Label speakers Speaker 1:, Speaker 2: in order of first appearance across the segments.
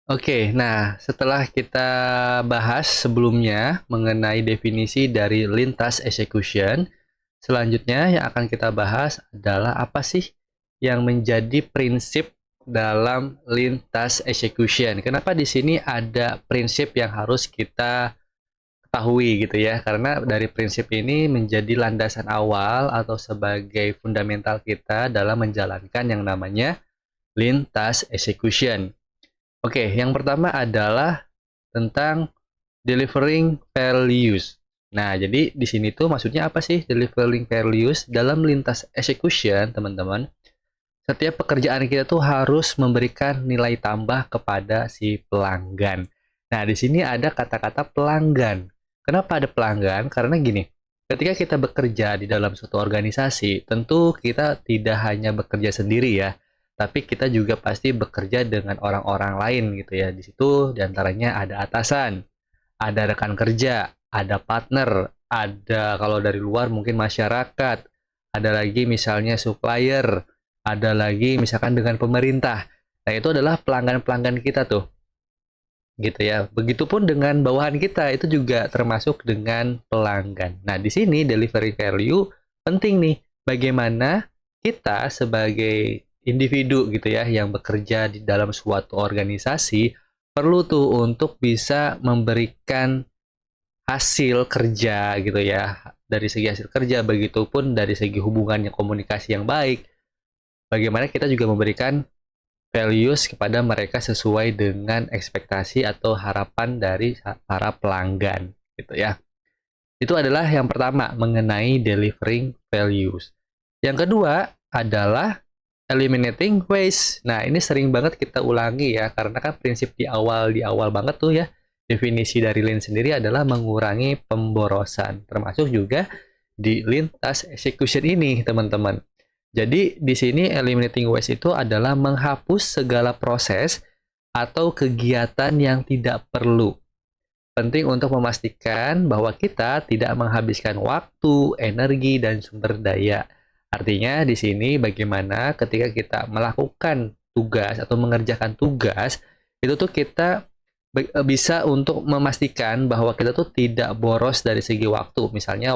Speaker 1: Oke, nah setelah kita bahas sebelumnya mengenai definisi dari lintas execution, selanjutnya yang akan kita bahas adalah apa sih yang menjadi prinsip dalam lintas execution. Kenapa di sini ada prinsip yang harus kita ketahui gitu ya? Karena dari prinsip ini menjadi landasan awal atau sebagai fundamental kita dalam menjalankan yang namanya lintas execution. Oke, yang pertama adalah tentang delivering values. Nah, jadi di sini tuh maksudnya apa sih delivering values? Dalam lintas execution, teman-teman, setiap pekerjaan kita tuh harus memberikan nilai tambah kepada si pelanggan. Nah, di sini ada kata-kata pelanggan. Kenapa ada pelanggan? Karena gini, ketika kita bekerja di dalam suatu organisasi, tentu kita tidak hanya bekerja sendiri ya, tapi kita juga pasti bekerja dengan orang-orang lain gitu ya. Di situ diantaranya ada atasan, ada rekan kerja, ada partner, ada kalau dari luar mungkin masyarakat, ada lagi misalnya supplier, ada lagi misalkan dengan pemerintah. Nah, itu adalah pelanggan-pelanggan kita tuh, gitu ya. Begitupun dengan bawahan kita, itu juga termasuk dengan pelanggan. Nah, di sini delivery value penting nih, bagaimana kita sebagai individu gitu ya, yang bekerja di dalam suatu organisasi, perlu tuh untuk bisa memberikan hasil kerja gitu ya. Dari segi hasil kerja, begitupun dari segi hubungannya komunikasi yang baik, bagaimana kita juga memberikan values kepada mereka sesuai dengan ekspektasi atau harapan dari para pelanggan gitu ya. Itu adalah yang pertama mengenai delivering values. Yang kedua adalah eliminating waste. Nah, ini sering banget kita ulangi ya, karena kan prinsip di awal banget tuh ya, definisi dari Lean sendiri adalah mengurangi pemborosan, termasuk juga di lintas execution ini, teman-teman. Jadi, di sini eliminating waste itu adalah menghapus segala proses atau kegiatan yang tidak perlu. Penting untuk memastikan bahwa kita tidak menghabiskan waktu, energi, dan sumber daya. Artinya di sini bagaimana ketika kita melakukan tugas atau mengerjakan tugas, itu tuh kita bisa untuk memastikan bahwa kita tuh tidak boros dari segi waktu. Misalnya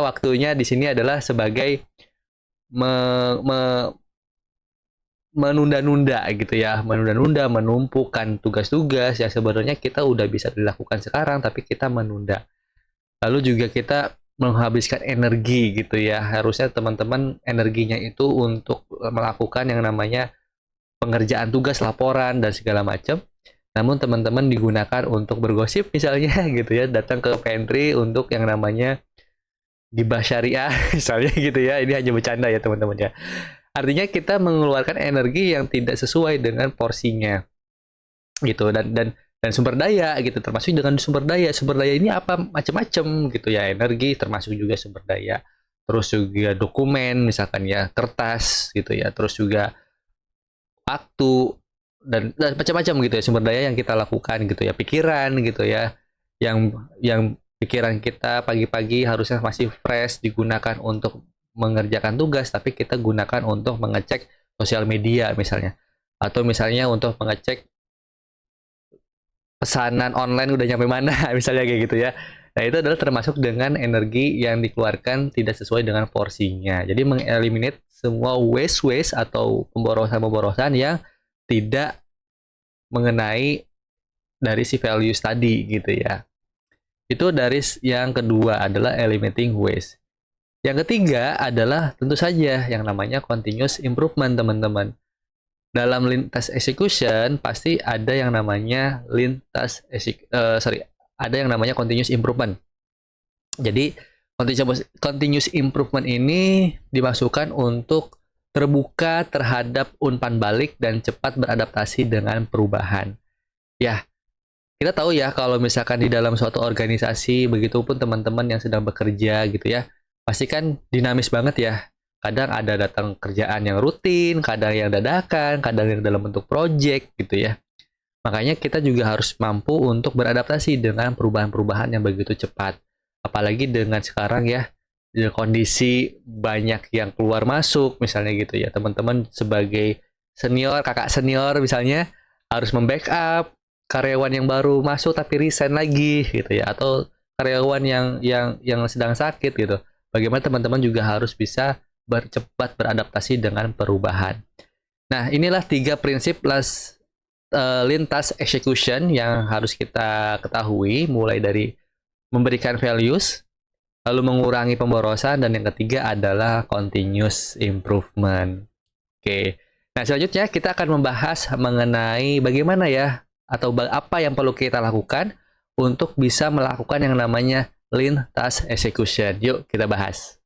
Speaker 1: waktunya di sini adalah sebagai me, me, menunda-nunda gitu ya, menunda-nunda, menumpukan tugas-tugas yang sebenarnya kita udah bisa dilakukan sekarang tapi kita menunda. Lalu juga kita menghabiskan energi gitu ya. Harusnya teman-teman energinya itu untuk melakukan yang namanya pengerjaan tugas, laporan dan segala macam. Namun teman-teman digunakan untuk bergosip misalnya gitu ya, datang ke pantry untuk yang namanya gibah syariah misalnya gitu ya. Ini hanya bercanda ya teman-teman ya. Artinya kita mengeluarkan energi yang tidak sesuai dengan porsinya gitu, dan sumber daya gitu, termasuk dengan sumber daya ini apa macam-macam gitu ya, energi termasuk juga sumber daya, terus juga dokumen misalkan ya, kertas gitu ya, terus juga waktu dan macam-macam gitu ya, sumber daya yang kita lakukan gitu ya, pikiran gitu ya, yang pikiran kita pagi-pagi harusnya masih fresh digunakan untuk mengerjakan tugas, tapi kita gunakan untuk mengecek sosial media misalnya, atau misalnya untuk mengecek pesanan online udah nyampe mana misalnya kayak gitu ya. Nah, itu adalah termasuk dengan energi yang dikeluarkan tidak sesuai dengan porsinya. Jadi mengeliminate semua waste-waste atau pemborosan-pemborosan yang tidak mengenai dari si values tadi gitu ya. Itu dari yang kedua adalah eliminating waste. Yang ketiga adalah tentu saja yang namanya continuous improvement, teman-teman. Dalam lintas execution pasti ada yang namanya ada yang namanya continuous improvement. Jadi continuous improvement ini dimasukkan untuk terbuka terhadap umpan balik dan cepat beradaptasi dengan perubahan. Ya, kita tahu ya kalau misalkan di dalam suatu organisasi, begitupun teman-teman yang sedang bekerja gitu ya, pasti kan dinamis banget ya. Kadang ada datang kerjaan yang rutin, kadang yang dadakan, kadang yang dalam bentuk project gitu ya. Makanya kita juga harus mampu untuk beradaptasi dengan perubahan-perubahan yang begitu cepat. Apalagi dengan sekarang ya, kondisi banyak yang keluar masuk misalnya gitu ya. Teman-teman sebagai senior, kakak senior misalnya harus membackup karyawan yang baru masuk tapi resign lagi gitu ya, atau karyawan yang sedang sakit gitu. Bagaimana teman-teman juga harus bisa cepat beradaptasi dengan perubahan. Nah, inilah 3 prinsip lintas execution yang harus kita ketahui, mulai dari memberikan values, lalu mengurangi pemborosan, dan yang ketiga adalah continuous improvement. Oke. Nah, selanjutnya kita akan membahas mengenai bagaimana ya, atau apa yang perlu kita lakukan untuk bisa melakukan yang namanya lean task execution. Yuk, kita bahas.